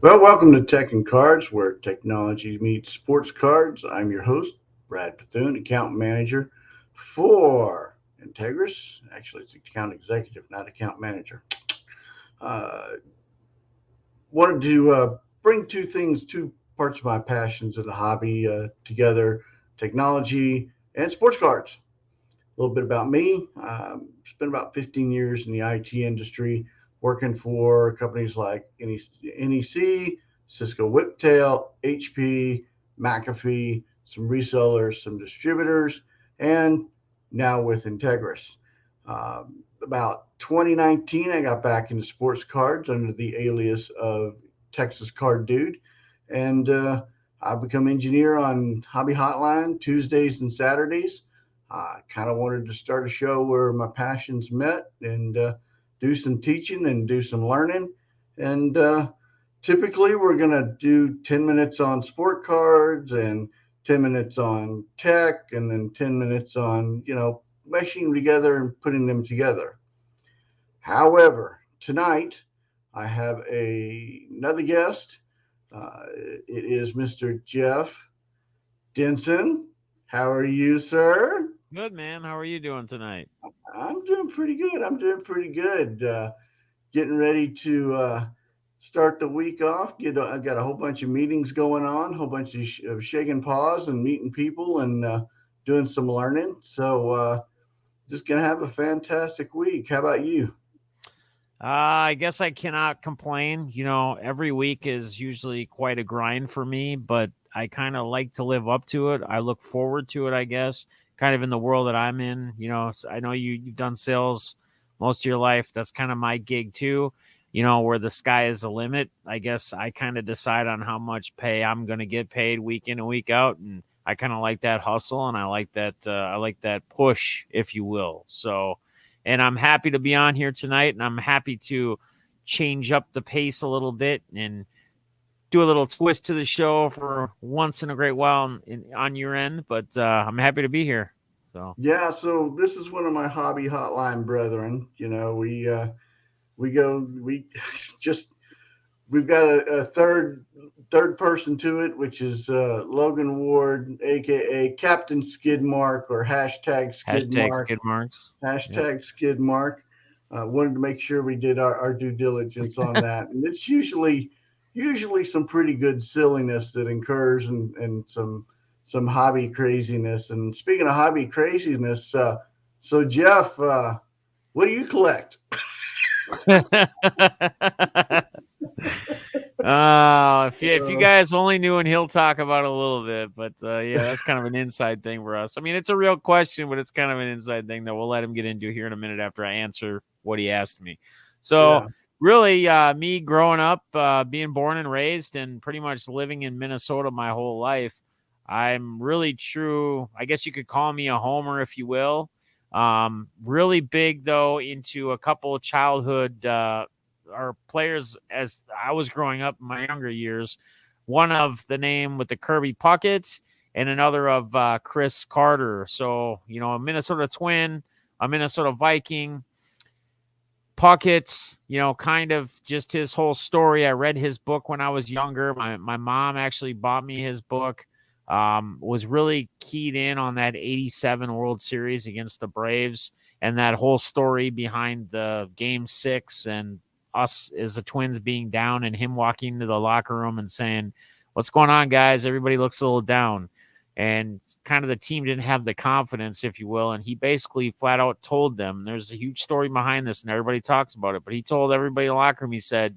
Well, welcome to Tech and Cards, where technology meets sports cards. I'm your host, Brad Bethune, account manager for Integris. Actually, it's account executive, not account manager. Uh, Wanted to bring two parts of my passions of the hobby together: technology and sports cards. A little bit about me. Spent about 15 years in the IT industry, working for companies like NEC, Cisco Whiptail, HP, McAfee, some resellers, some distributors, and now with Integris. About 2019, I got back into sports cards under the alias of Texas Card Dude, and I've become engineer on Hobby Hotline Tuesdays and Saturdays. I kind of wanted to start a show where my passions met and do some teaching and do some learning. And typically, we're going to do 10 minutes on sport cards and 10 minutes on tech and then 10 minutes on, meshing them together and putting them together. However, tonight I have another guest. It is Mr. Jeff Dinsen. How are you, sir? Good, man. How are you doing tonight? I'm doing pretty good. I'm doing pretty good. Getting ready to start the week off. I got a whole bunch of meetings going on, a whole bunch of shaking paws and meeting people and doing some learning. So just gonna have a fantastic week. How about you? I guess I cannot complain. Every week is usually quite a grind for me, but I kind of like to live up to it. I look forward to it, I guess, kind of in the world that I'm in. I know you've done sales most of your life. That's kind of my gig too, where the sky is the limit. I guess I kind of decide on how much pay I'm going to get paid week in and week out. And I kind of like that hustle and I like that push, if you will. So, and I'm happy to be on here tonight, and I'm happy to change up the pace a little bit and do a little twist to the show for once in a great while on your end. But I'm happy to be here. So Yeah, so this is one of my hobby hotline brethren. We just we've got a third person to it, which is Logan Ward, aka Captain Skidmark or hashtag hashtag Skidmark, skid marks. Yep. hashtag Skidmark. Wanted to make sure we did our due diligence on that, and it's usually some pretty good silliness that occurs and some hobby craziness. And speaking of hobby craziness, so Jeff, what do you collect? If you guys only knew, and he'll talk about it a little bit, but yeah, that's kind of an inside thing for us. I mean, it's a real question, but it's kind of an inside thing that we'll let him get into here in a minute after I answer what he asked me. So, Yeah. really, me growing up, being born and raised, and pretty much living in Minnesota my whole life, I'm really true. I guess you could call me a homer, if you will. Really big though into a couple of childhood or players as I was growing up in my younger years. One of the name with the Kirby Puckett and another of Chris Carter. So, a Minnesota Twin, a Minnesota Viking. Puckett, kind of just his whole story. I read his book when I was younger. My mom actually bought me his book. Was really keyed in on that 87 World Series against the Braves and that whole story behind the game 6 and us as the Twins being down and him walking into the locker room and saying, "What's going on, guys? Everybody looks a little down." And kind of the team didn't have the confidence, if you will. And he basically flat out told them, there's a huge story behind this and everybody talks about it. But he told everybody in the locker room, he said,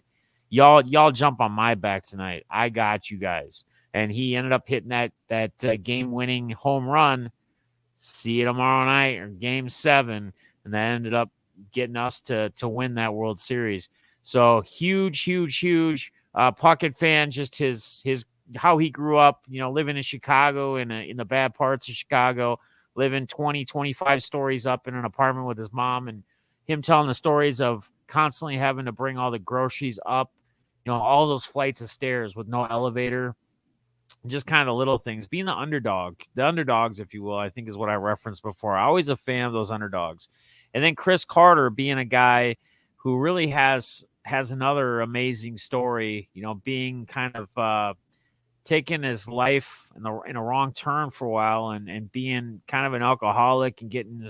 y'all jump on my back tonight. I got you guys. And he ended up hitting that game-winning home run. See you tomorrow night or game 7, and that ended up getting us to win that World Series. So huge Puckett fan. Just his how he grew up. Living in Chicago in the bad parts of Chicago, living 20-25 stories up in an apartment with his mom, and him telling the stories of constantly having to bring all the groceries up. All those flights of stairs with no elevator, just kind of little things. Being the underdogs, if you will, I think is what I referenced before. I'm always a fan of those underdogs. And then Chris Carter being a guy who really has has another amazing story, being kind of taking his life in a wrong turn for a while, and being kind of an alcoholic and getting,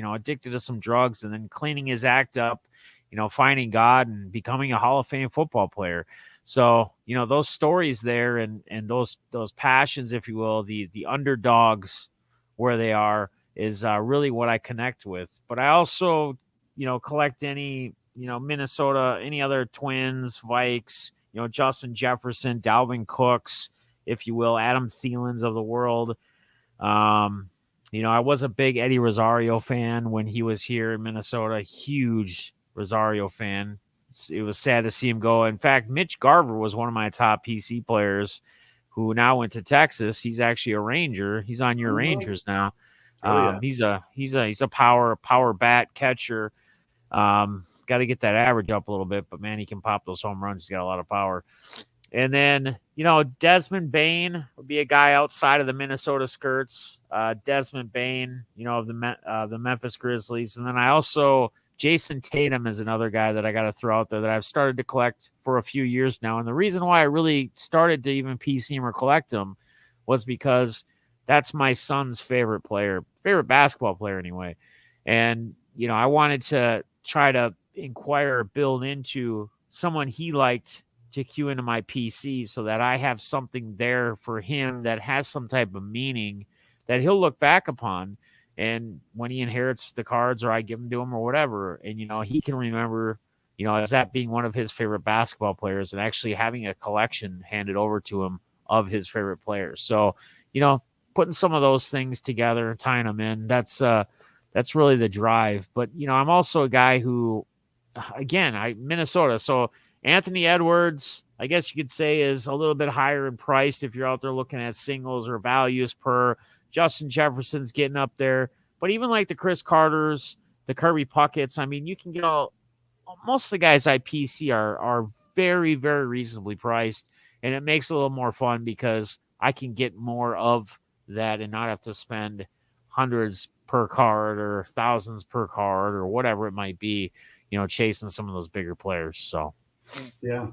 addicted to some drugs, and then cleaning his act up, finding God and becoming a Hall of Fame football player. So, those stories there, and those passions, if you will, the underdogs where they are, is really what I connect with. But I also, collect any, Minnesota, any other Twins, Vikes, Justin Jefferson, Dalvin Cooks, if you will, Adam Thielens of the world. I was a big Eddie Rosario fan when he was here in Minnesota, huge Rosario fan. It was sad to see him go. In fact, Mitch Garver was one of my top PC players who now went to Texas. He's actually a Ranger. He's on your Rangers now. Yeah. He's a power bat catcher. Got to get that average up a little bit, but man, he can pop those home runs. He's got a lot of power. And then, Desmond Bain would be a guy outside of the Minnesota skirts. Desmond Bain, of the Memphis Grizzlies. And then Jason Tatum is another guy that I got to throw out there that I've started to collect for a few years now. And the reason why I really started to even PC him or collect him was because that's my son's favorite basketball player anyway. And, I wanted to try to build into someone he liked to queue into my PC so that I have something there for him that has some type of meaning that he'll look back upon. And when he inherits the cards or I give them to him or whatever, and, he can remember, as that being one of his favorite basketball players and actually having a collection handed over to him of his favorite players. So, putting some of those things together and tying them in, that's really the drive. But, I'm also a guy who, again, Minnesota. So Anthony Edwards, I guess you could say, is a little bit higher in price if you're out there looking at singles or values per. Justin Jefferson's getting up there. But even like the Chris Carters, the Kirby Pucketts, I mean, you can get most of the guys I PC are very, very reasonably priced. And it makes it a little more fun because I can get more of that and not have to spend hundreds per card or thousands per card or whatever it might be, chasing some of those bigger players. So. Yeah.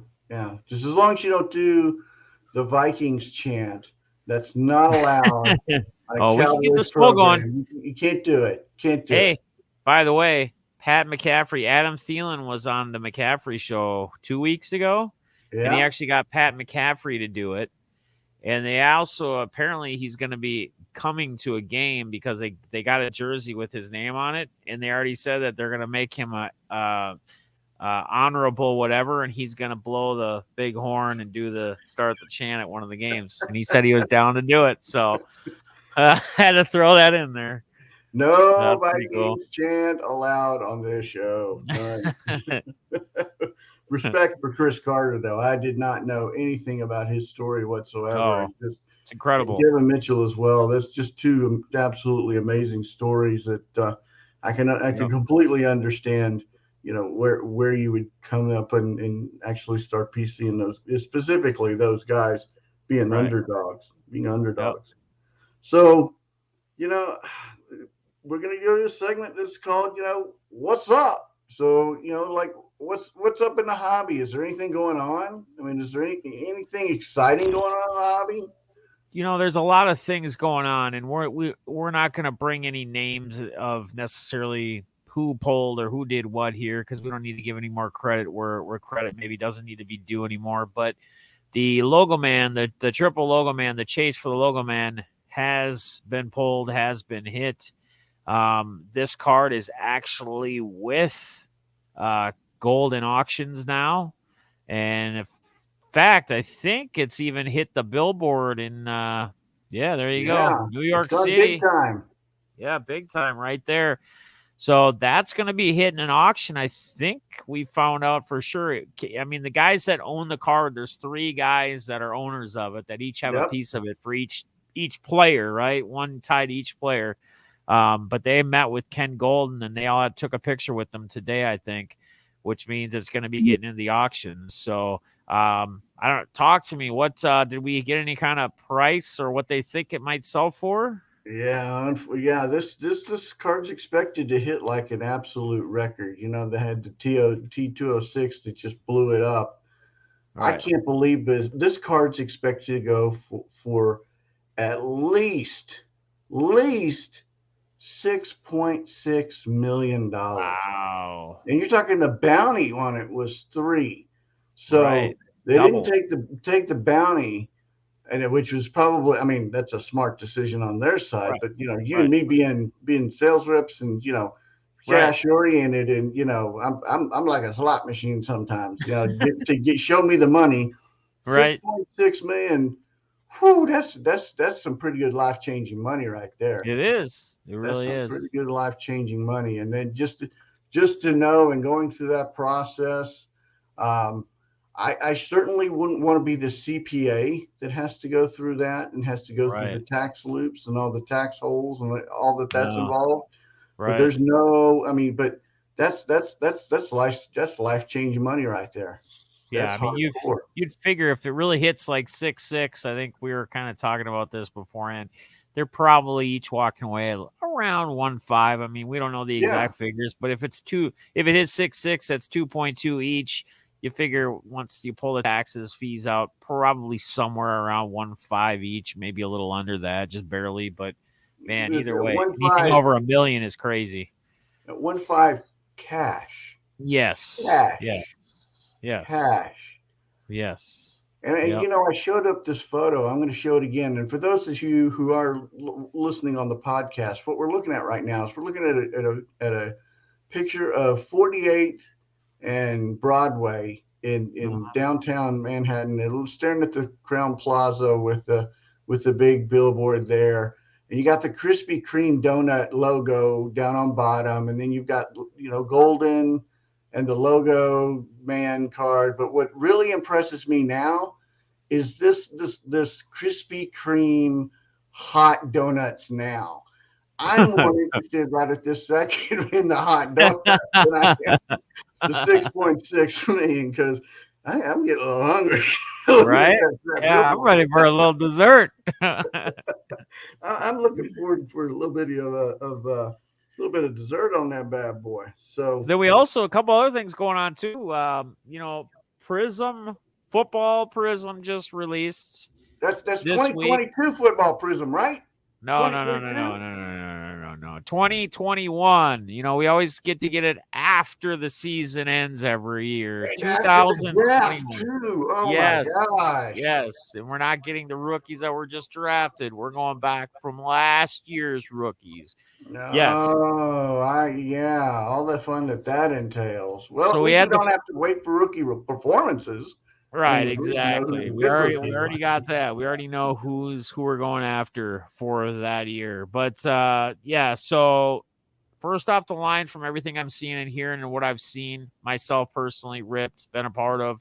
Just as long as you don't do the Vikings chant, that's not allowed. We can get the skull going. You can't do it. Hey, by the way, Pat McCaffrey, Adam Thielen was on the McCaffrey show 2 weeks ago, and he actually got Pat McCaffrey to do it. And they also, apparently, he's going to be coming to a game because they got a jersey with his name on it, and they already said that they're going to make him a honorable whatever, and he's going to blow the big horn and start the chant at one of the games. And he said he was down to do it, so I had to throw that in there. No Vikings chant allowed on this show. Respect for Chris Carter, though. I did not know anything about his story whatsoever. It's incredible. Kevin Mitchell as well. That's just two absolutely amazing stories that I can completely understand. Where you would come up and actually start PCing those, specifically those guys being underdogs. Yep. So, we're going to go to a segment that's called, What's Up? So, what's up in the hobby? Is there anything going on? I mean, is there anything exciting going on in the hobby? There's a lot of things going on, and we're not going to bring any names of necessarily who pulled or who did what here because we don't need to give any more credit where credit maybe doesn't need to be due anymore. But the logo man, the triple logo man, the chase for the logo man has been pulled, has been hit. This card is actually with Golden Auctions now. And in fact, I think it's even hit the billboard in, there you go. New York City. Big time. Yeah, big time right there. So that's going to be hitting an auction. I think we found out for sure. I mean, the guys that own the card, there's 3 guys that are owners of it that each have a piece of it for each player, right? One tied to each player. But they met with Ken Golden and they all took a picture with them today, I think, which means it's going to be getting into the auction. So talk to me. What did we get any kind of price or what they think it might sell for? Yeah. This card's expected to hit like an absolute record. You know, they had the T206 that just blew it up. I Right. can't believe this card's expected to go for at least $6.6 million. Wow. And you're talking the bounty on it was 3. Right. So they didn't Double. take the bounty, which was probably, I mean, that's a smart decision on their side. Right. But you and Right. me being sales reps and Right. cash oriented, and I'm like a slot machine sometimes. Show me the money. six Right. point six million. Whew, that's some pretty good life changing money right there. It is. It That's really some pretty is. good life changing money. And then just to know and going through that process, um, I certainly wouldn't want to be the CPA that has to go through that and has to go through Right. the tax loops and all the tax holes and all that's No. involved. But Right. there's no, I mean, but that's life changing money right there. Yeah. That's I mean, hardcore. you'd figure if it really hits like 6.6, I think we were kind of talking about this beforehand. They're probably each walking away around 1.5. I mean, we don't know the Yeah, exact figures, but if if it is 6.6, that's 2.2 each. You figure once you pull the taxes, fees out, probably somewhere around 1.5 each, maybe a little under that, just barely. But man, either way, one anything five, over 1 million is crazy. 1.5 cash, Yes. Yes. cash, Yes. cash. Yes. And Yep. I showed up this photo. I'm going to show it again. And for those of you who are listening on the podcast, what we're looking at right now is we're looking at a picture of 48th and Broadway in Uh-huh. downtown Manhattan, and staring at the Crown Plaza with the big billboard there. And you got the Krispy Kreme donut logo down on bottom, and then you've got golden and the logo man card. But what really impresses me now is this Krispy Kreme hot donuts now. I'm more interested right at this second in the hot donut than I am the 6.6 million because I'm getting a little hungry. Looking at Right? that Yeah, I'm billboard. ready for a little dessert. I'm looking forward for a little bit of little bit of dessert on that bad boy. So Then we also a couple other things going on too. Prism football Prism just released that's this week. 2022 football prism, right? No, no, no, no, no, 2022. no, no, no, no, no, no. 2021. We always get it after the season ends every year. And after the draft 2021. too. Oh my Yes. gosh. Yes. And we're not getting the rookies that were just drafted. We're going back from last year's rookies. Yes. No, yeah, all the fun that entails. Well, at So we least we had the don't have to wait for rookie performances. I right, mean, at least we know who exactly. the good We rookies already are. got that. We already know who we're going after for that year. But yeah, so first off the line from everything I'm seeing and hearing and what I've seen myself personally, ripped, been a part of,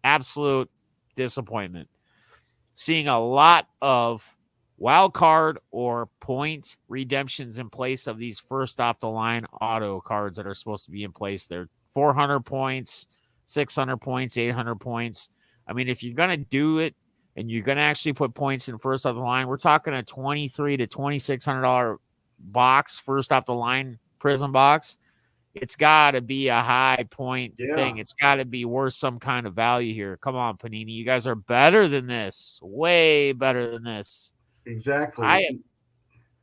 absolute disappointment. Seeing a lot of wild card or point redemptions in place of these first off the line auto cards that are supposed to be in place. They're 400 points, 600 points, 800 points. I mean, if you're going to do it and you're going to actually put points in first off the line, we're talking a $2,300 to $2,600 box, first off the line prism box. It's got to be a high point Yeah, thing. It's got to be worth some kind of value here. Come on, Panini. You guys are better than this. Way better than this. exactly. I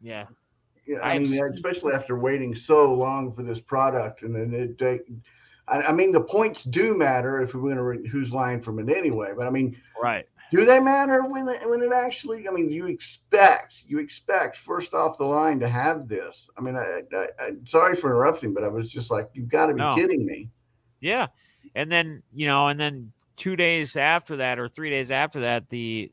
yeah. Yeah, I I've mean, seen especially after waiting so long for this product, and then I mean, the points do matter if we're going to who's lying from it anyway. But I mean, right. do they matter when it actually? I mean, you expect first off the line to have this. I mean, sorry for interrupting, but I was just like, you've got to be No. kidding me. Yeah. And then 2 days after that or 3 days after that, the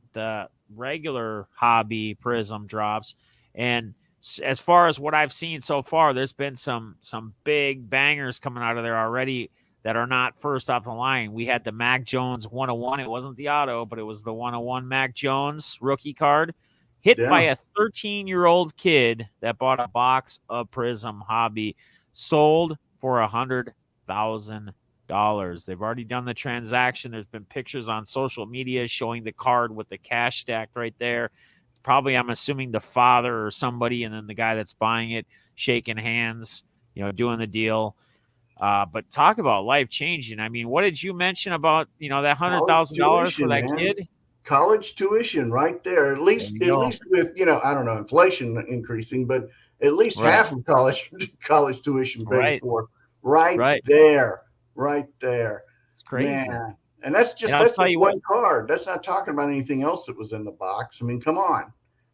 regular hobby prism drops. And as far as what I've seen so far, there's been some big bangers coming out of there already that are not first off the line. We had the Mac Jones 101. It wasn't the auto, but it was the 101 Mac Jones rookie card hit by Yeah, a 13-year-old kid that bought a box of Prism Hobby, sold for $100,000. They've already done the transaction. There's been pictures on social media showing the card with the cash stacked right there. probably, I'm assuming, the father or somebody, and then the guy that's buying it, shaking hands, doing the deal. But talk about life changing. I mean, what did you mention about, that College $100,000 for tuition, that man. kid? College tuition right there. At There least, you go. with, I don't know, inflation increasing, but at least Right. half of college tuition paid Right. for right Right. there. Right there. It's crazy. Man. And that's And just I'll tell you what, one card. That's not talking about anything else that was in the box. I mean, come on.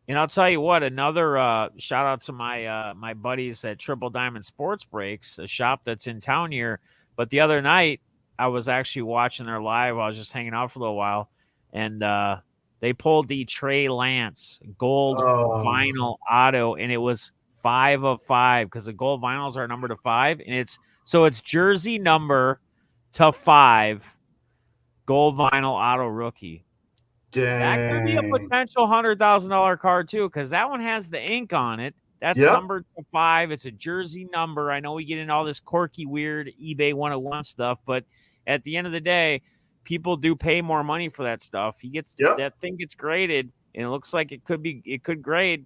another shout out to my buddies at Triple Diamond Sports Breaks, a shop that's in town here. But the other night, I was actually watching their live. I was just hanging out for a little while, and they pulled the Trey Lance gold vinyl auto, and it was 5 of 5 because the gold vinyls are numbered to 5, and it's jersey number to 5, gold vinyl auto rookie. Dang. That could be a potential $100,000 card too, because that one has the ink on it. That's numbered to 5. It's a jersey number. I know we get into all this quirky, weird eBay 101 stuff, but at the end of the day, people do pay more money for that stuff. That thing gets graded, and it looks like it could grade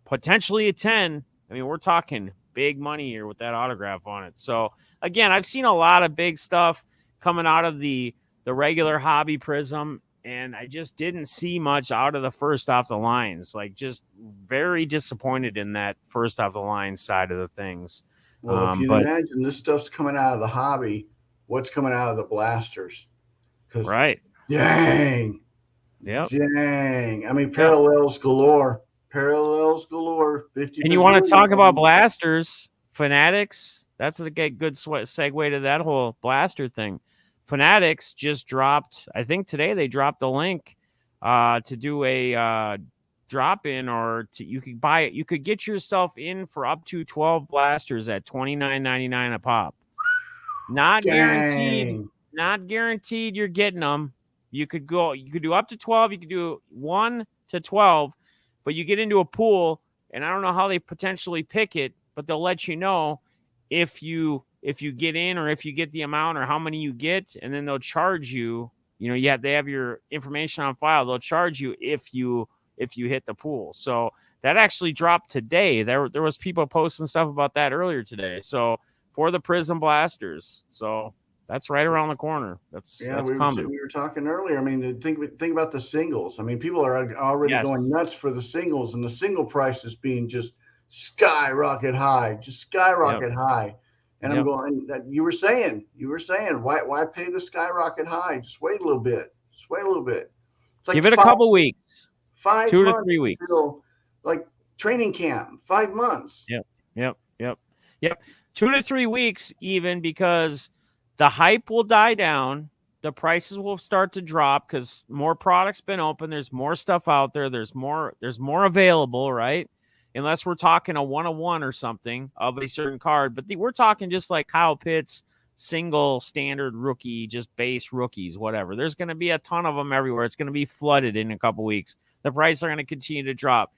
potentially a 10. I mean, we're talking big money here with that autograph on it. So again, I've seen a lot of big stuff coming out of the regular hobby prism, and I just didn't see much out of the first off the lines. Like, just very disappointed in that first off the line side of the things. Well, if you imagine this stuff's coming out of the hobby, what's coming out of the blasters? Right. Dang. Yep. Dang. I mean, parallels galore. Parallels galore. 50. And you want to talk about blasters, Fanatics? That's a good segue to that whole blaster thing. Fanatics just dropped, I think today they dropped the link to do a drop in, or you could buy it. You could get yourself in for up to 12 blasters at $29.99 a pop. Not guaranteed you're getting them. You could do up to 12. You could do 1 to 12, but you get into a pool, and I don't know how they potentially pick it, but they'll let you know if you get in, or if you get the amount, or how many you get, and then they'll charge you. They have your information on file. They'll charge you if you hit the pool. So that actually dropped today. There was people posting stuff about that earlier today. So for the Prism Blasters. So that's right around the corner. That's coming. We were talking earlier. I mean, think about the singles. I mean, people are already going nuts for the singles, and the single prices being just skyrocket high, high. And I'm going, you were saying, why pay the skyrocket high? Just wait a little bit. It's like give it a couple weeks, 2 to 3 weeks, like training camp, 5 months. Yep. 2 to 3 weeks, even, because the hype will die down. The prices will start to drop because more products been open. There's more stuff out there. There's more available, right? Unless we're talking a 101 or something of a certain card. But we're talking just like Kyle Pitts, single standard rookie, just base rookies, whatever. There's going to be a ton of them everywhere. It's going to be flooded in a couple weeks. The prices are going to continue to drop.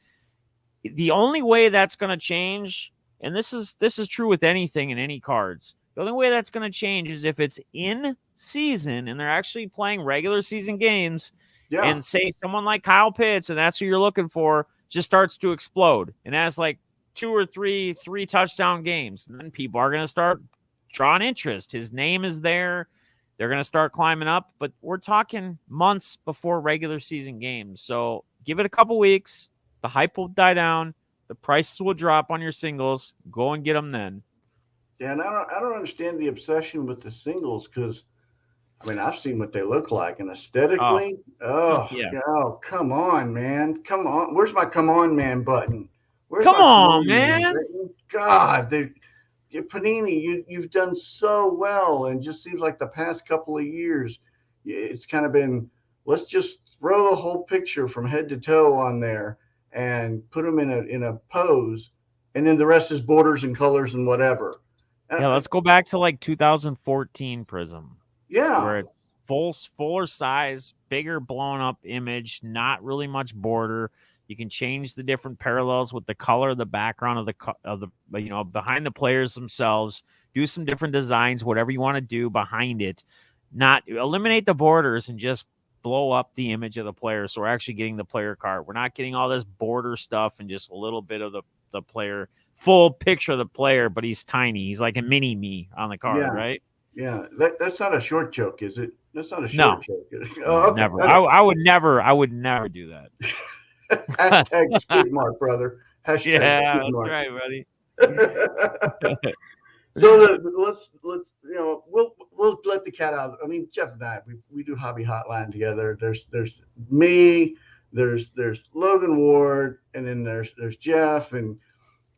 The only way that's going to change, and this is true with anything and any cards, the only way that's going to change is if it's in season and they're actually playing regular season games, and say someone like Kyle Pitts, and that's who you're looking for, just starts to explode and has like 2 or 3 touchdown games. And then people are going to start drawing interest. His name is there. They're going to start climbing up, but we're talking months before regular season games. So give it a couple weeks. The hype will die down. The prices will drop on your singles. Go and get them then. Yeah, and I don't understand the obsession with the singles, because I mean, I've seen what they look like, and aesthetically, come on, man. Come on. Where's my come on, man button? Come on, man. God, Panini, you've done so well, and just seems like the past couple of years, it's kind of been, let's just throw the whole picture from head to toe on there and put them in a pose, and then the rest is borders and colors and whatever. Yeah, let's go back to like 2014 Prism. Yeah. Where it's fuller size, bigger blown up image, not really much border. You can change the different parallels with the color, the background of the behind the players themselves. Do some different designs, whatever you want to do behind it. Not eliminate the borders and just blow up the image of the player. So we're actually getting the player card. We're not getting all this border stuff and just a little bit of the player, full picture of the player, but he's tiny. He's like a mini me on the card, Yeah. right? Yeah. That's not a short joke, is it? That's not a No, short joke. no, Oh, okay. never. Okay. I would never do that. Hashtag skid mark, brother. Hashtag Yeah, skid that's mark. right, buddy. So let's we'll let the cat out. I mean, Jeff and I we do Hobby Hotline together. There's me, there's Logan Ward, and then there's Jeff, and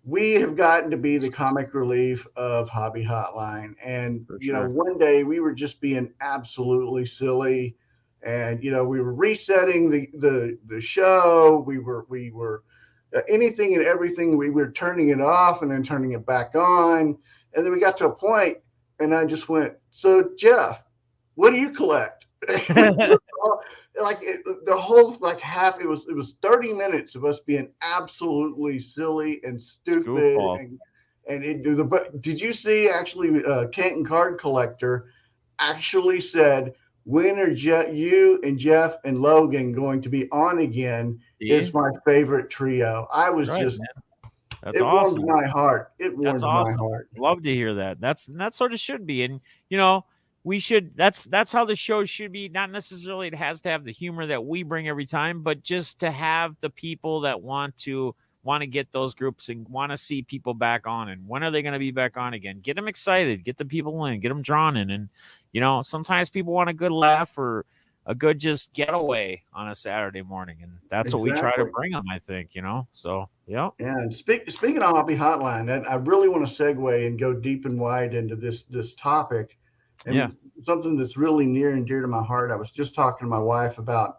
we have gotten to be the comic relief of Hobby Hotline. And For you know, sure. one day we were just being absolutely silly, and you know, we were resetting the show. We were anything and everything. We were turning it off and then turning it back on. And then we got to a point, and I just went, "So Jeff, what do you collect?" Like the whole like half. It was 30 minutes of us being absolutely silly and stupid. Goofball. Did you see actually? Canton Card Collector actually said, "When are you and Jeff and Logan going to be on again?" See? Is my favorite trio. I was Right, just. man. That's It warmed awesome. my heart. It warmed That's awesome. my heart. Love to hear that. That sort of should be. And you know, we should that's how the show should be. Not necessarily it has to have the humor that we bring every time, but just to have the people that want to get those groups and want to see people back on. And when are they going to be back on again? Get them excited, get the people in, get them drawn in. And you know, sometimes people want a good laugh or a good just getaway on a Saturday morning, and that's what we try to Exactly. bring them, I think, you know. So yeah. And speaking of Hobby Hotline, I really want to segue and go deep and wide into this topic, and Yeah. something that's really near and dear to my heart. I was just talking to my wife about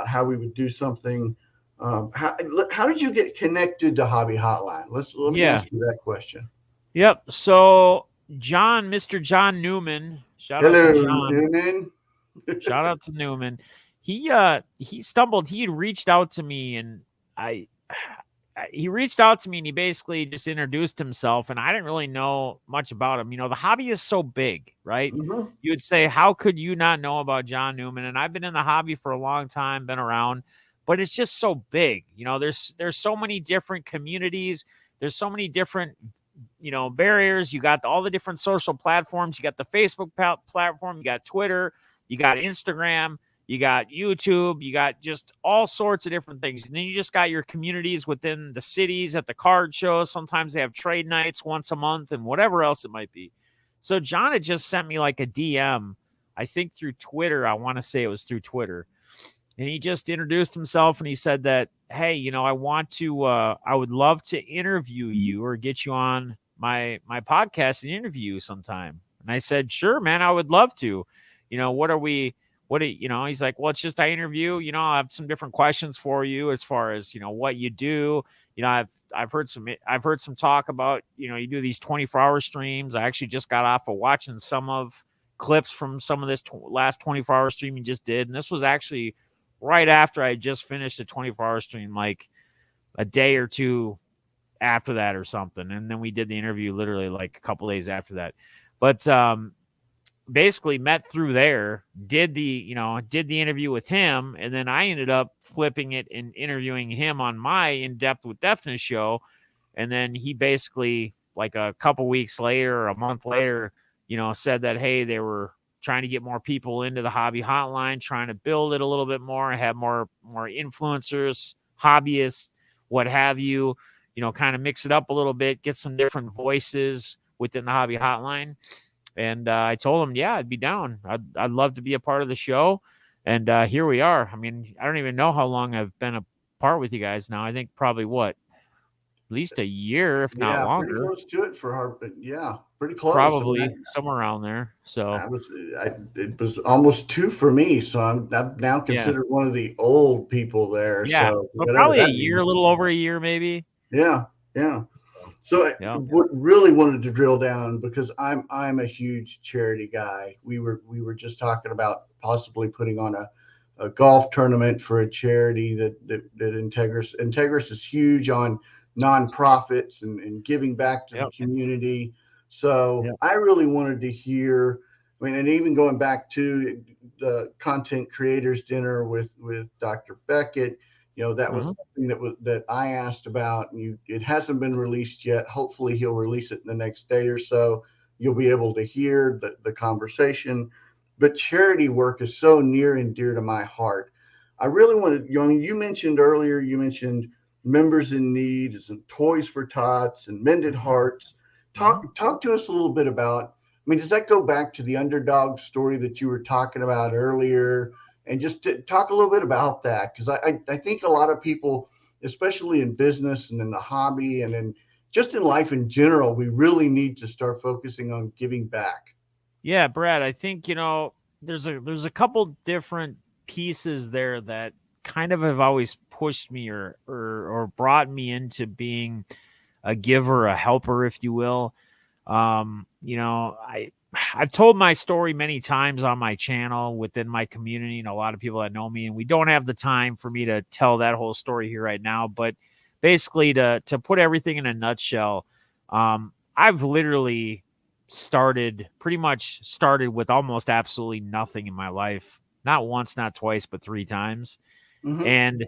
how we would do something. How did you get connected to Hobby Hotline? Let me Yeah. ask you that question. Yep. So Mr. John Newman, shout out Hello, to John. Newman. Shout out to Newman. He stumbled. He had reached out to me, and he reached out to me, and he basically just introduced himself, and I didn't really know much about him. You know, the hobby is so big, right? Mm-hmm. You would say, how could you not know about John Newman? And I've been in the hobby for a long time, been around, but it's just so big. You know, there's so many different communities. There's so many different, you know, barriers. You got all the different social platforms. You got the Facebook platform. You got Twitter. You got Instagram. You got YouTube. You got just all sorts of different things. And then you just got your communities within the cities at the card shows. Sometimes they have trade nights once a month and whatever else it might be. So John had just sent me like a DM, I think through Twitter. I want to say it was through Twitter. And he just introduced himself, and he said that, hey, you know, I would love to interview you or get you on my podcast and interview you sometime. And I said, sure, man, I would love to. You know, you know, he's like, well, it's just I interview, you know, I have some different questions for you as far as, you know, what you do. You know, I've heard some talk about, you know, you do these 24-hour streams. I actually just got off of watching some of clips from some of this last 24-hour stream you just did. And this was actually right after I just finished a 24-hour stream, like a day or two after that or something. And then we did the interview literally like a couple days after that. But basically met through there, did the interview with him, and then I ended up flipping it and interviewing him on my In Depth with Deafness show. And then he basically, like a couple weeks later or a month later, you know, said that, hey, they were trying to get more people into the Hobby Hotline, trying to build it a little bit more, have more influencers, hobbyists, what have you, you know, kind of mix it up a little bit, get some different voices within the Hobby Hotline. And I told him, yeah, I'd be down. I'd love to be a part of the show. And here we are. I mean, I don't even know how long I've been apart with you guys now. I think probably at least a year, if not longer. Pretty close to it for her, but yeah, pretty close. Probably somewhere around there. So it was almost 2 for me. So I'm now considered one of the old people there. Yeah, so probably a year, a little over a year, maybe. Yeah. So what really wanted to drill down, because I'm a huge charity guy. We were just talking about possibly putting on a golf tournament for a charity that Integris is huge on nonprofits and giving back to the community. So I really wanted to hear. mean, and even going back to the content creators dinner with Dr. Beckett, that was something that I asked about, and it hasn't been released yet. Hopefully, he'll release it in the next day or so. You'll be able to hear the conversation. But charity work is so near and dear to my heart. I really want to, you mentioned earlier, members in need and Toys for Tots and Mended Hearts. Talk to us a little bit about, I mean, does that go back to the underdog story that you were talking about earlier? And just to talk a little bit about that, because I think a lot of people, especially in business and in the hobby and in just in life in general, we really need to start focusing on giving back. Yeah, Brad, I think, there's a couple different pieces there that kind of have always pushed me or brought me into being a giver, a helper, if you will. I've told my story many times on my channel within my community and a lot of people that know me, and we don't have the time for me to tell that whole story here right now. But basically, to put everything in a nutshell, I've literally pretty much started with almost absolutely nothing in my life. Not once, not twice, but 3 times. Mm-hmm. And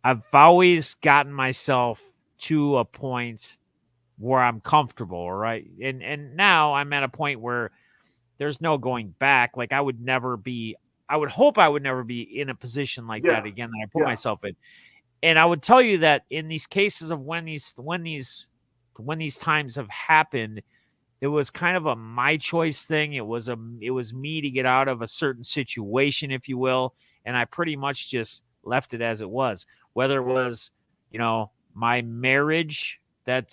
I've always gotten myself to a point where I'm comfortable, right? And now I'm at a point where there's no going back. Like I would hope I would never be in a position like that again that I put myself in. And I would tell you that in these cases of when these times have happened, it was kind of a my choice thing. It was me to get out of a certain situation, if you will, and I pretty much just left it as it was. Whether it was, my marriage that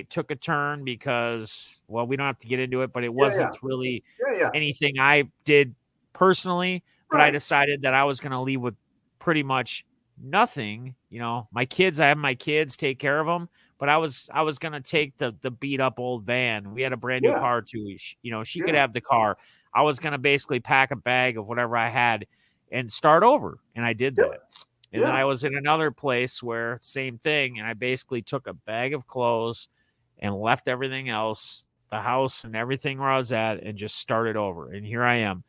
took a turn because, well, we don't have to get into it, but it wasn't really anything I did personally. But I decided that I was going to leave with pretty much nothing. My kids, I have my kids, take care of them. But I was going to take the beat up old van. We had a brand new car too. She could have the car. I was going to basically pack a bag of whatever I had and start over. And I did that. And then I was in another place where same thing. And I basically took a bag of clothes and left everything else, the house and everything where I was at, and just started over. And here I am.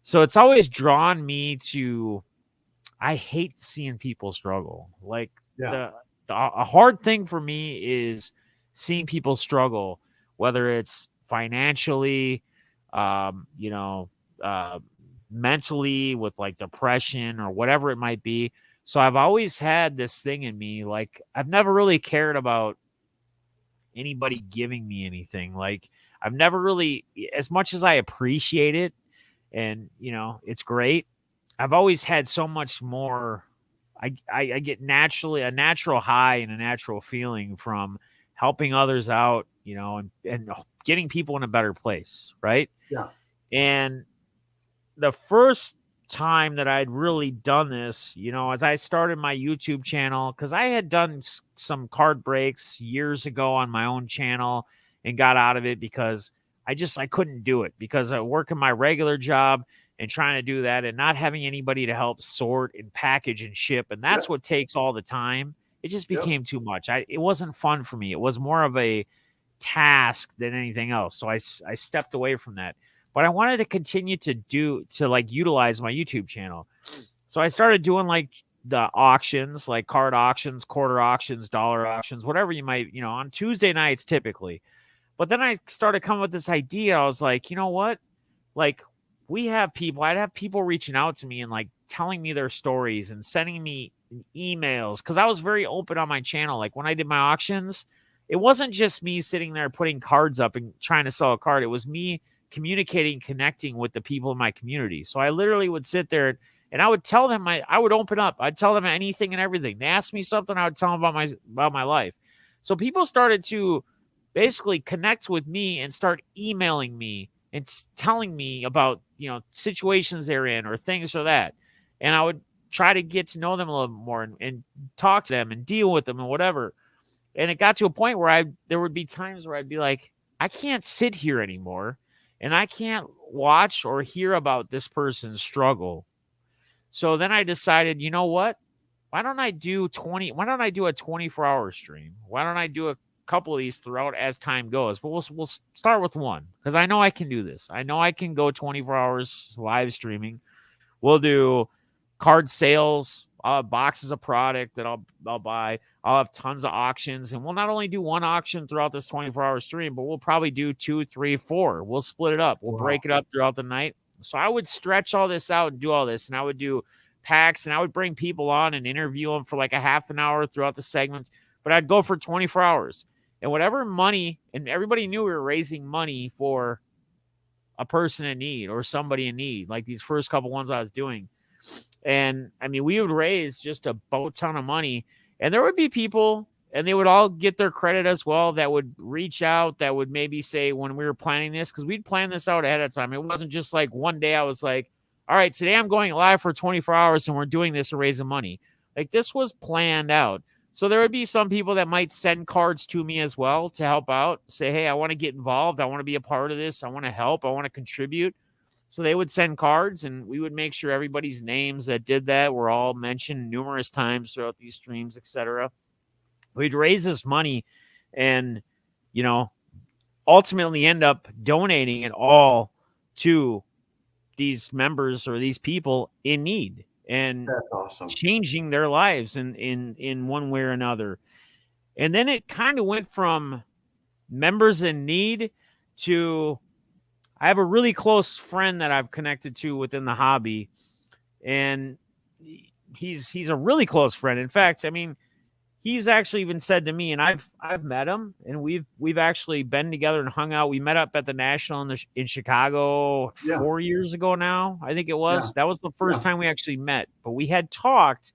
So it's always drawn me to, I hate seeing people struggle. Like a hard thing for me is seeing people struggle, whether it's financially, mentally with like depression or whatever it might be. So I've always had this thing in me. Like I've never really cared about anybody giving me anything. Like I've never really, as much as I appreciate it and, it's great, I've always had so much more. I get a natural high and a natural feeling from helping others out, and getting people in a better place. Right. Yeah. And the first time that I'd really done this, as I started my YouTube channel, because I had done some card breaks years ago on my own channel and got out of it because I couldn't do it because I work in my regular job and trying to do that and not having anybody to help sort and package and ship. And that's what takes all the time. It just became too much. It wasn't fun for me. It was more of a task than anything else. So I stepped away from that. But I wanted to continue to utilize my YouTube channel. So I started doing like the auctions, like card auctions, quarter auctions, dollar auctions, whatever you might, on Tuesday nights typically. But then I started coming with this idea. I was like, you know what? Like I'd have people reaching out to me and like telling me their stories and sending me emails. Cause I was very open on my channel. Like when I did my auctions, it wasn't just me sitting there putting cards up and trying to sell a card. It was me communicating, connecting with the people in my community. So I literally would sit there and I would tell them, I would open up. I'd tell them anything and everything. They asked me something, I would tell them about my life. So people started to basically connect with me and start emailing me and telling me about, situations they're in or things or that. And I would try to get to know them a little more and talk to them and deal with them and whatever. And it got to a point where there would be times where I'd be like, I can't sit here anymore and I can't watch or hear about this person's struggle. So then I decided, you know what? Why don't I do a 24-hour stream? Why don't I do a couple of these throughout as time goes, but we'll start with one because I know I can do this. I know I can go 24 hours live streaming. We'll do card sales, boxes of product that I'll buy. I'll have tons of auctions, and we'll not only do one auction throughout this 24-hour stream, but we'll probably do 2, 3, 4. We'll split it up. We'll break it up throughout the night. So I would stretch all this out and do all this, and I would do packs, and I would bring people on and interview them for like a half an hour throughout the segments, but I'd go for 24 hours. And whatever money, and everybody knew we were raising money for a person in need or somebody in need, like these first couple ones I was doing. And I mean, we would raise just a boat ton of money, and there would be people, and they would all get their credit as well, that would reach out, that would maybe say when we were planning this, because we'd plan this out ahead of time. It wasn't just like one day I was like, all right, today I'm going live for 24 hours and we're doing this and raising money. Like, this was planned out. So there would be some people that might send cards to me as well to help out, say, hey, I want to get involved. I want to be a part of this. I want to help. I want to contribute. So they would send cards, and we would make sure everybody's names that did that were all mentioned numerous times throughout these streams, etc. We'd raise this money and, you know, ultimately end up donating it all to these members or these people in need, and that's awesome. Changing their lives in one way or another. And then it kind of went from members in need to, I have a really close friend that I've connected to within the hobby, and he's a really close friend. In fact, I mean, he's actually even said to me, and I've met him, and we've actually been together and hung out. We met up at the National in Chicago 4 years ago now, I think it was. Yeah. That was the first time we actually met. But we had talked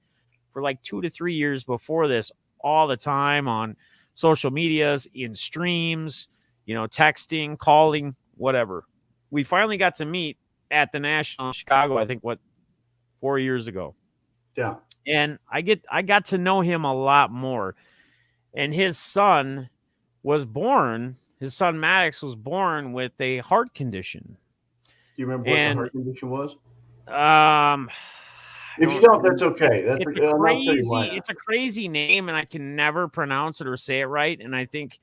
for like 2 to 3 years before this all the time on social medias, in streams, you know, texting, calling, whatever. We finally got to meet at the National in Chicago, I think, 4 years ago. Yeah. And I got to know him a lot more. And his son Maddox was born with a heart condition. Do you remember what the heart condition was? If you don't, that's okay. It's a crazy name, and I can never pronounce it or say it right. And I think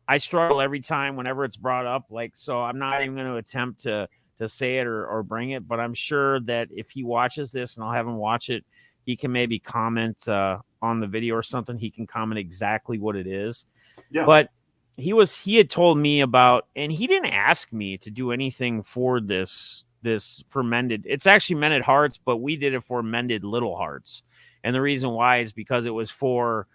I struggle every time whenever it's brought up. Like, so I'm not even going to attempt to say it or bring it, but I'm sure that if he watches this, and I'll have him watch it, he can maybe comment on the video or something. He can comment exactly what it is. Yeah. But he had told me about, and he didn't ask me to do anything for this for mended. It's actually mended hearts, but we did it for mended little hearts. And the reason why is because it was for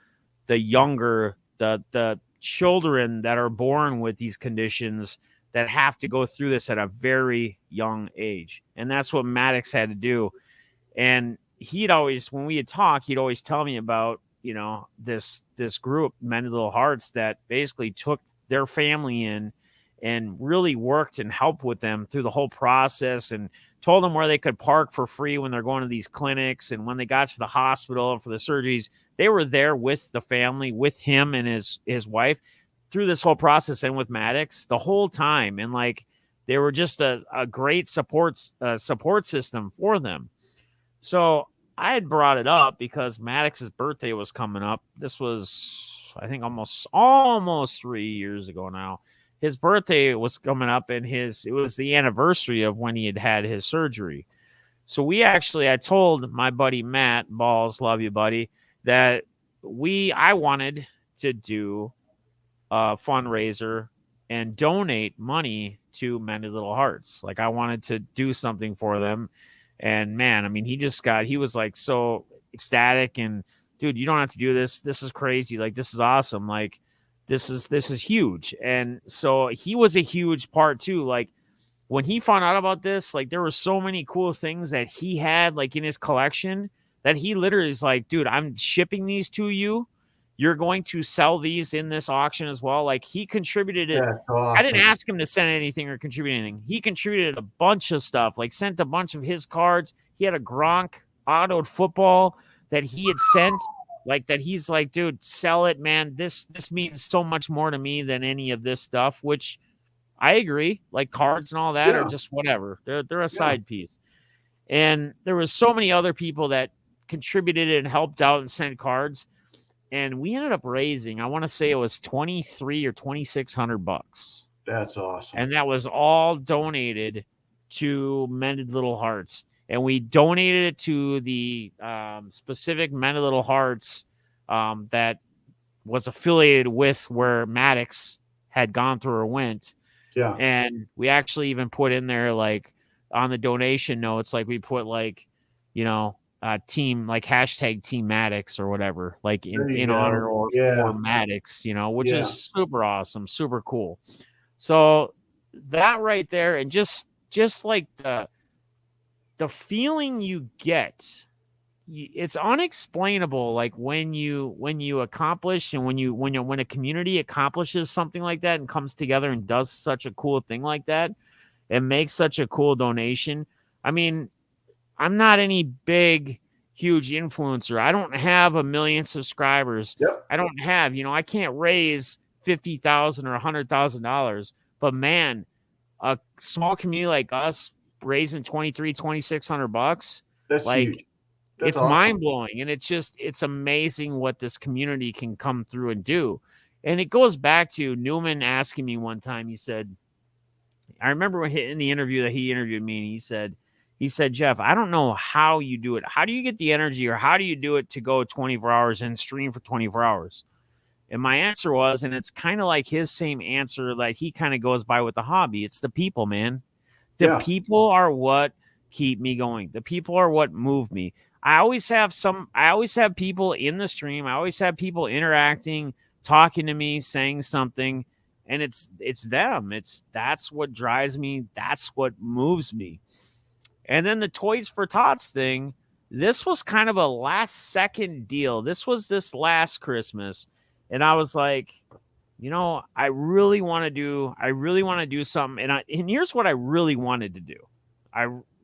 the younger, the children that are born with these conditions that have to go through this at a very young age. And that's what Maddox had to do. And he'd always, when we had talked, he'd always tell me about, you know, this group, Mended Little Hearts, that basically took their family in and really worked and helped with them through the whole process, and told them where they could park for free when they're going to these clinics. And when they got to the hospital for the surgeries, they were there with the family, with him and his wife through this whole process, and with Maddox the whole time. And like, they were just a great support system for them. So I had brought it up because Maddox's birthday was coming up. This was, I think, almost 3 years ago now. His birthday was coming up, and it was the anniversary of when he had his surgery. So I told my buddy Matt Balls, love you, buddy, that I wanted to do a fundraiser and donate money to Mended Little Hearts. Like, I wanted to do something for them. And man, I mean, he was like so ecstatic, and dude, you don't have to do this. This is crazy. Like, this is awesome. Like, this is huge. And so he was a huge part too. Like, when he found out about this, like, there were so many cool things that he had like in his collection that he literally is like, dude, I'm shipping these to you. You're going to sell these in this auction as well. Like, he contributed it. Awesome. I didn't ask him to send anything or contribute anything. He contributed a bunch of stuff, like sent a bunch of his cards. He had a Gronk autoed football that he had sent, like, that he's like, dude, sell it, man. This means so much more to me than any of this stuff, which I agree. Like, cards and all that are just whatever. They're a side piece. And there was so many other people that contributed and helped out and sent cards. and we ended up raising, I want to say it was 23 or $2,600. That's awesome. And that was all donated to Mended Little Hearts. And we donated it to the specific Mended Little Hearts that was affiliated with where Maddox had gone through or went. Yeah. And we actually even put in there, like, on the donation notes, like we put, like, team, like hashtag Team Maddox or whatever, like in honor or for Maddox, which is super awesome, super cool. So that right there, and just like the feeling you get, it's unexplainable. Like when you accomplish, and when a community accomplishes something like that and comes together and does such a cool thing like that and makes such a cool donation. I mean, I'm not any big, huge influencer. I don't have 1 million subscribers. Yep. I don't have, I can't raise $50,000 or $100,000. But man, a small community like us raising $2,600, that's like huge. That's it's awesome. mind blowing, and it's amazing what this community can come through and do. And it goes back to Newman asking me one time. He said, I remember in the interview that he interviewed me, and he said, Jeff, I don't know how you do it. How do you get the energy, or how do you do it to go 24 hours and stream for 24 hours? And my answer was, and it's kind of like his same answer that he kind of goes by with the hobby. It's the people, man. The people are what keep me going. The people are what move me. I always have people in the stream. I always have people interacting, talking to me, saying something. And it's them. That's what drives me. That's what moves me. And then the Toys for Tots thing, this was kind of a last second deal. This was this last Christmas. And I was like, I really want to do something. And here's what I really wanted to do.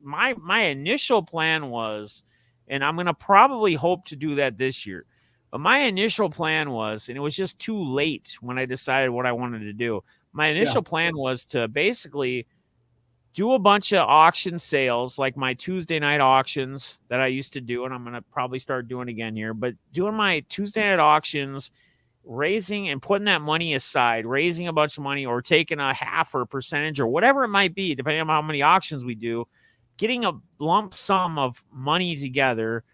My initial plan was, and I'm going to probably hope to do that this year. But my initial plan was, and it was just too late when I decided what I wanted to do. My initial plan was to basically do a bunch of auction sales, like my Tuesday night auctions that I used to do, and I'm going to probably start doing again here, but doing my Tuesday night auctions, raising and putting that money aside, raising a bunch of money, or taking a half or a percentage or whatever it might be, depending on how many auctions we do, getting a lump sum of money together,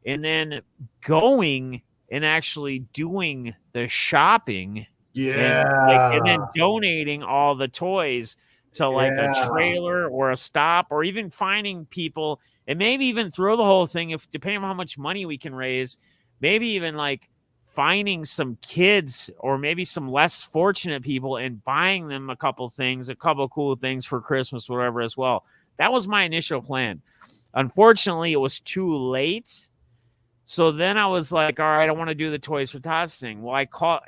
and then going and actually doing the shopping. And then donating all the toys to like a trailer or a stop, or even finding people, and maybe even throw the whole thing, if depending on how much money we can raise, maybe even like finding some kids or maybe some less fortunate people and buying them a couple cool things for Christmas, whatever, as well. That was my initial plan. Unfortunately, it was too late. So then I was like, all right, I want to do the Toys for Tots thing. Well, I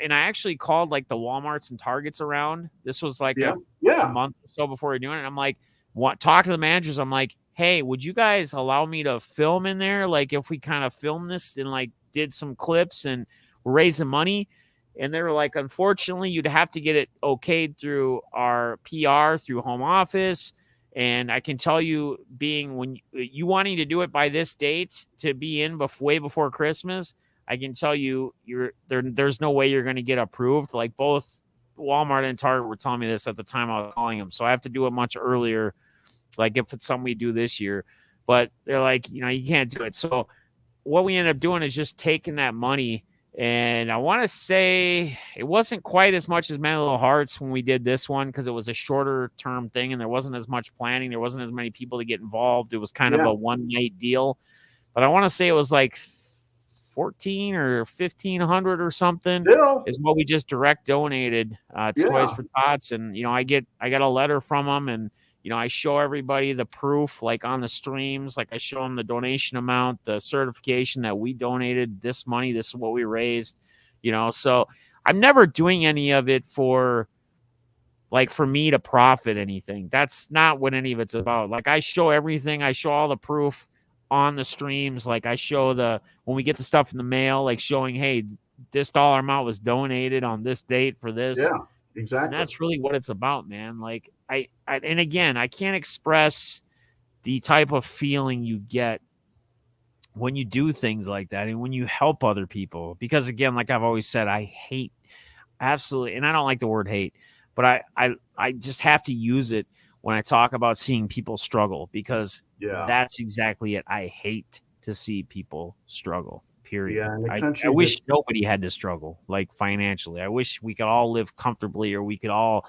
actually called like the Walmarts and Targets around. This was like a month or so before we were doing it. I'm like, talking to the managers. I'm like, hey, would you guys allow me to film in there? Like if we kind of filmed this and like did some clips and we're raising money. And they were like, unfortunately, you'd have to get it okayed through our PR, through home office. And I can tell you, when you wanting to do it by this date to be in way before Christmas, I can tell you there's no way you're going to get approved. Like both Walmart and Target were telling me this at the time I was calling them. So I have to do it much earlier, like if it's something we do this year. But they're like, you can't do it. So what we ended up doing is just taking that money. And I want to say it wasn't quite as much as Mended Little Hearts when we did this one, because it was a shorter term thing and there wasn't as much planning. There wasn't as many people to get involved. It was kind of a one night deal. But I want to say it was like 14 or 1,500 or something is what we just direct donated to Toys for Tots. And, I got a letter from them, and, I show everybody the proof, like on the streams, like I show them the donation amount, the certification that we donated this money. This is what we raised, so I'm never doing any of it for me to profit anything. That's not what any of it's about. Like I show everything. I show all the proof on the streams. Like I show when we get the stuff in the mail, like showing, hey, this dollar amount was donated on this date for this. Yeah, exactly. And that's really what it's about, man. Like and again, I can't express the type of feeling you get when you do things like that and when you help other people, because again, like I've always said, I hate absolutely, and I don't like the word hate, but I just have to use it when I talk about seeing people struggle, because Yeah. that's exactly it. I hate to see people struggle. Period. Yeah. In a I country wish that, nobody had to struggle, like financially. I wish we could all live comfortably, or we could all,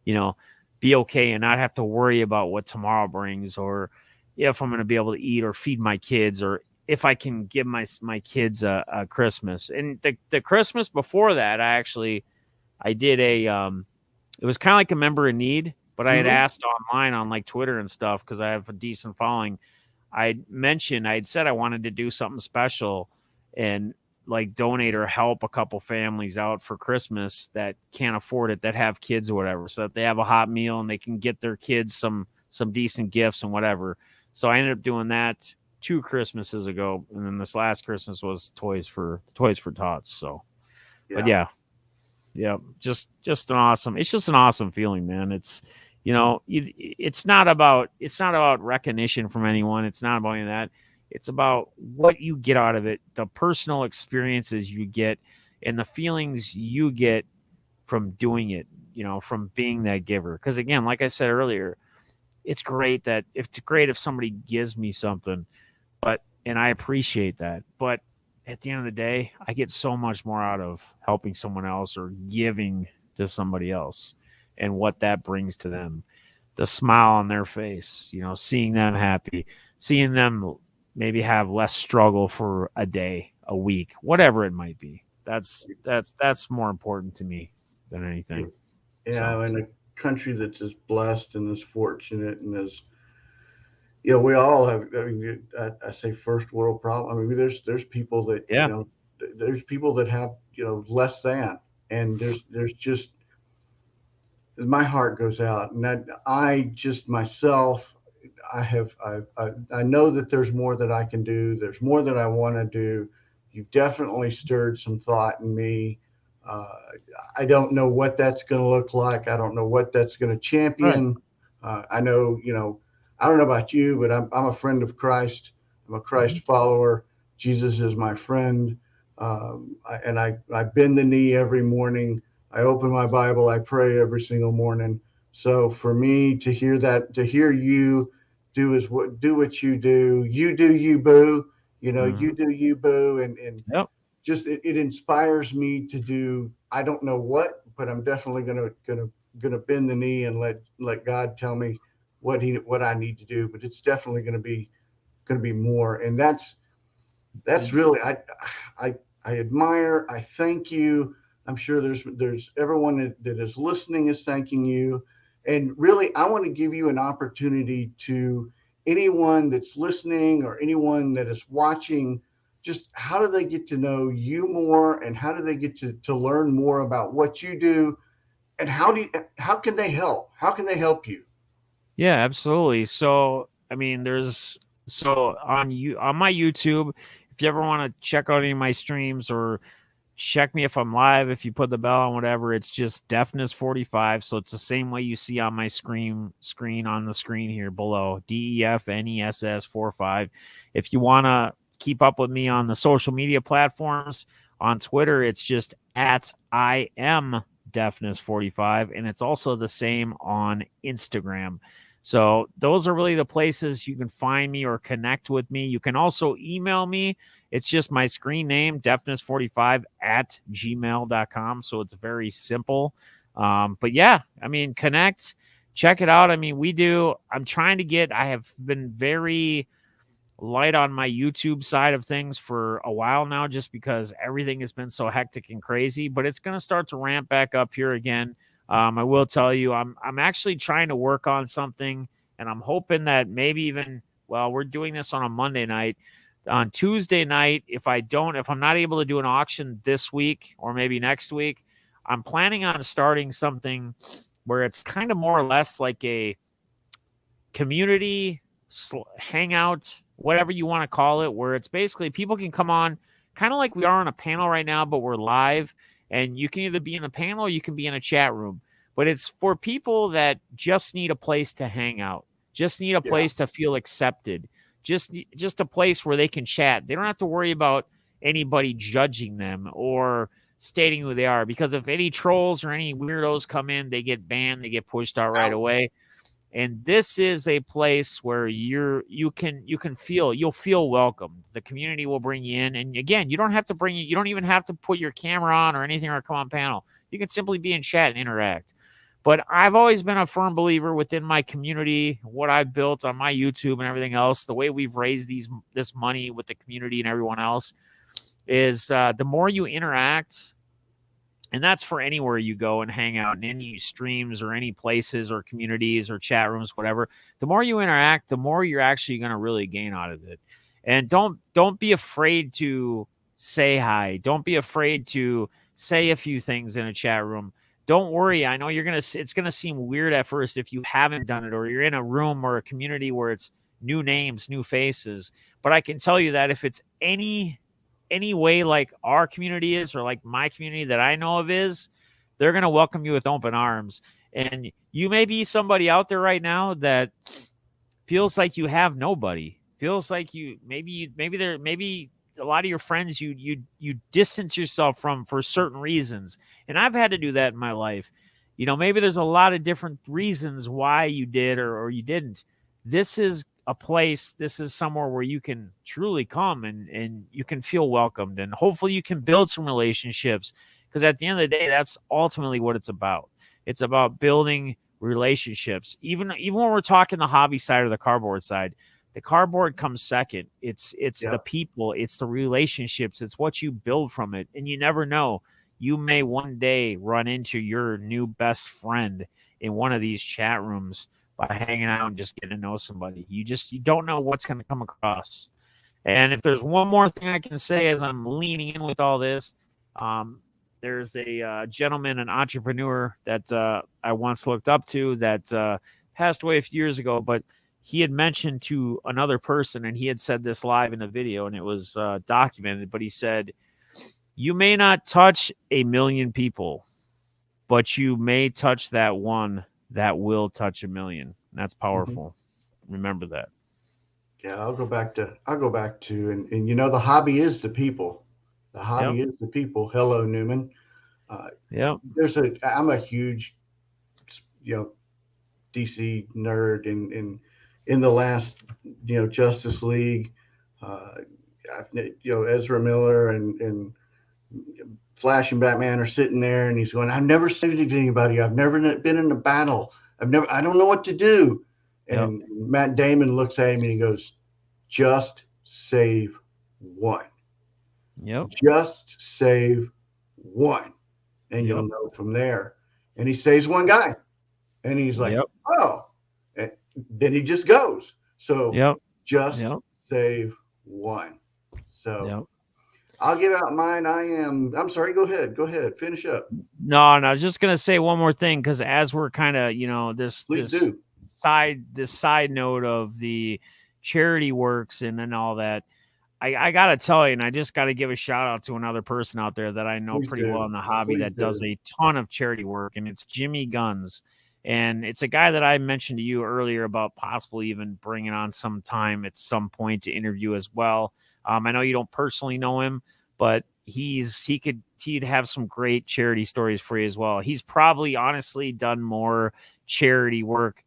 you know, be okay and not have to worry about what tomorrow brings, or if I'm going to be able to eat or feed my kids, or if I can give my kids a Christmas. And the Christmas before that, I did it was kind of like a member in need, but I had hmm asked online on like Twitter and stuff, because I have a decent following. I had said I wanted to do something special and like donate or help a couple families out for Christmas that can't afford it, that have kids or whatever, so that they have a hot meal and they can get their kids some decent gifts and whatever. So I ended up doing that 2 Christmases ago, and then this last Christmas was Toys for Tots. So, but yeah. yeah, yeah, just an awesome. It's just an awesome feeling, man. It's it's not about recognition from anyone. It's not about any of that. It's about what you get out of it, the personal experiences you get, and the feelings you get from doing it. From being that giver. Because again, like I said earlier, it's great if somebody gives me something, and I appreciate that. But at the end of the day, I get so much more out of helping someone else or giving to somebody else, and what that brings to them. The smile on their face, seeing them happy, seeing them maybe have less struggle for a day, a week, whatever it might be. That's more important to me than anything. So, Yeah. In a country that's as blessed and as fortunate and as, we all have. I mean, I say first world problem. I mean, there's people that, yeah. there's people that have, less than, and there's just, my heart goes out, and I just myself, I know that there's more that I can do. There's more that I want to do. You've definitely stirred some thought in me. Uh, I don't know what that's going to look like. I don't know what that's going to Right. champion. I know, I don't know about you, but I'm a friend of Christ. I'm a Christ Mhm. follower. Jesus is my friend. I bend the knee every morning. I open my Bible. I pray every single morning. So for me to hear that, to hear you do what you do. You do you, boo. You Mhm. do you, boo. And Yep. just it inspires me to do. I don't know what, but I'm definitely gonna bend the knee and let God tell me what I need to do. But it's definitely gonna be more. And that's really, I I admire. I thank you. I'm sure there's everyone that is listening is thanking you, and really I want to give you an opportunity to anyone that's listening or anyone that is watching. Just how do they get to know you more, and how do they get to learn more about what you do, and how can they help? How can they help you? Yeah, absolutely. So, I mean, on my YouTube, if you ever want to check out any of my streams or check me if I'm live, if you put the bell on whatever, it's just Deafness 45. So it's the same way you see on my screen on the screen here below. DEFNESS 45. If you want to keep up with me on the social media platforms, on Twitter, it's just at I am Deafness 45, and it's also the same on Instagram. So those are really the places you can find me or connect with me. You can also email me. It's just my screen name, deafness45 at gmail.com. So it's very simple. But yeah, I mean, connect, check it out. I mean, I have been very light on my YouTube side of things for a while now, just because everything has been so hectic and crazy, but it's going to start to ramp back up here again. I will tell you, I'm actually trying to work on something, and I'm hoping that maybe even, well, we're doing this on a Monday night. On Tuesday night, if I'm not able to do an auction this week or maybe next week, I'm planning on starting something where it's kind of more or less like a community hangout, whatever you want to call it, where it's basically people can come on kind of like we are on a panel right now, but we're live, and you can either be in a panel or you can be in a chat room. But it's for people that just need a place to hang out, just need a Yeah. place to feel accepted, just a place where they can chat. They don't have to worry about anybody judging them or stating who they are, because if any trolls or any weirdos come in, they get banned, they get pushed out right away. And this is a place where you'll feel welcome. The community will bring you in, and again, you don't even have to put your camera on or anything or come on panel. You can simply be in chat and interact. But I've always been a firm believer within my community, what I've built on my YouTube and everything else, the way we've raised this money with the community and everyone else, is the more you interact, and that's for anywhere you go and hang out in any streams or any places or communities or chat rooms, whatever. The more you interact, the more you're actually going to really gain out of it. And don't be afraid to say hi. Don't be afraid to say a few things in a chat room. Don't worry. I know it's going to seem weird at first if you haven't done it, or you're in a room or a community where it's new names, new faces. But I can tell you that if it's any way like our community is, or like my community that I know of is, they're going to welcome you with open arms. And you may be somebody out there right now that feels like you have nobody, feels like maybe a lot of your friends you distance yourself from for certain reasons. And I've had to do that in my life. Maybe there's a lot of different reasons why you did or you didn't. This is a place, this is somewhere where you can truly come and you can feel welcomed, and hopefully you can build some relationships, because at the end of the day, that's ultimately what it's about. It's about building relationships. Even when we're talking the hobby side or the cardboard side, the cardboard comes second. It's the people, it's the relationships, it's what you build from it. And you never know, you may one day run into your new best friend in one of these chat rooms by hanging out and just getting to know somebody. You don't know what's going to come across. And if there's one more thing I can say as I'm leaning in with all this, there's a gentleman, an entrepreneur that I once looked up to that passed away a few years ago, but he had mentioned to another person, and he had said this live in a video, and it was documented, but he said, you may not touch 1 million people, but you may touch that one that will touch 1 million. That's powerful. Mm-hmm. Remember that. Yeah, I'll go back to, and the hobby is the people. The hobby is the people. Hello, Newman. I'm a huge, DC nerd in the last, Justice League, Ezra Miller and Flash and Batman are sitting there, and he's going, I've never saved anybody. I've never been in a battle. I don't know what to do. And Matt Damon looks at him and he goes, just save one. Yep. Just save one. And you'll know from there. And he saves one guy. And he's like, oh. And then he just goes. So just save one. So I'll get out mine. I'm sorry. Go ahead. Finish up. No, I was just going to say one more thing, because as we're kind of, this side note of the charity works and all that, I got to tell you, and I just got to give a shout out to another person out there that I know pretty well in the hobby that does a ton of charity work, and it's Jimmy Guns. And it's a guy that I mentioned to you earlier about possibly even bringing on some time at some point to interview as well. I know you don't personally know him, but he'd have some great charity stories for you as well. He's probably honestly done more charity work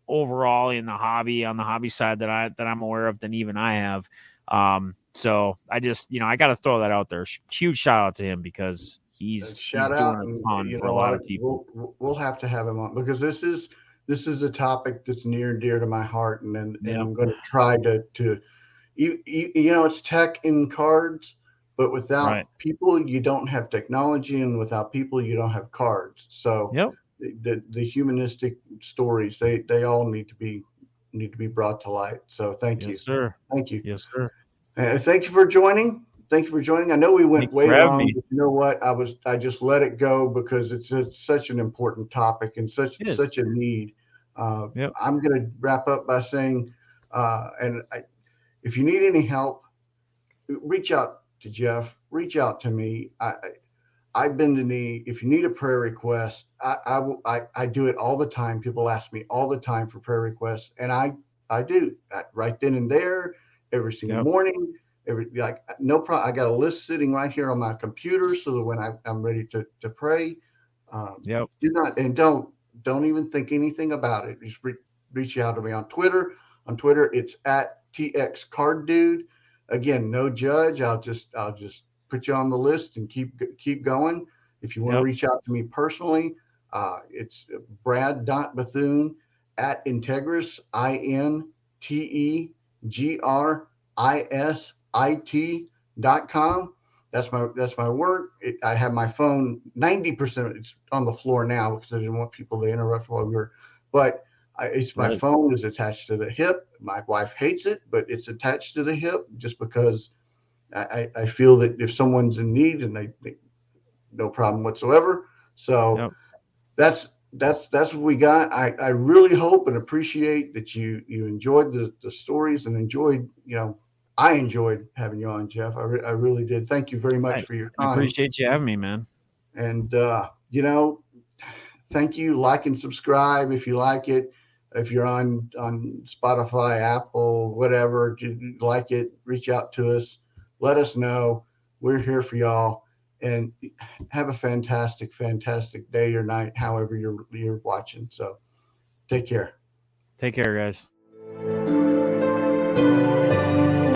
overall in the hobby, on the hobby side, that I'm aware of than even I have. So I just, I got to throw that out there. Huge shout out to him, because he's doing a ton for a lot of people. We'll have to have him on, because this is a topic that's near and dear to my heart, and I'm going to try to it's tech in cards, but without people, you don't have technology, and without people, you don't have cards. So the humanistic stories, they all need to be brought to light. So thank you, sir. Thank you. Yes, sir. Thank you for joining. I know we went way long, but you know what? I just let it go because it's such an important topic and such a need. I'm going to wrap up by saying, if you need any help, reach out to Jeff, reach out to me. I bend the knee. If you need a prayer request, I do it all the time. People ask me all the time for prayer requests, and I I do right then and there, every single morning. No problem. I got a list sitting right here on my computer, so that when I'm ready to pray, do not and don't even think anything about it. Just reach out to me on Twitter. On Twitter, it's at TX Card Dude. Again, no judge. I'll just put you on the list and keep going. If you want to reach out to me personally, it's Brad.Bethune at Integris, INTEGRISIT.com. That's my work. I have my phone 90%. It's on the floor now because I didn't want people to interrupt while we were. But my phone is attached to the hip. My wife hates it, but it's attached to the hip just because I feel that if someone's in need, and they no problem whatsoever. So that's what we got. I really hope and appreciate that you enjoyed the stories and enjoyed, I enjoyed having you on, Jeff. I really did. Thank you very much for your time. I appreciate you having me, man. And, thank you. Like and subscribe if you like it. If you're on Spotify, Apple, whatever, if you like it, reach out to us. Let us know. We're here for y'all. And have a fantastic, fantastic day or night, however you're watching. So take care. Take care, guys.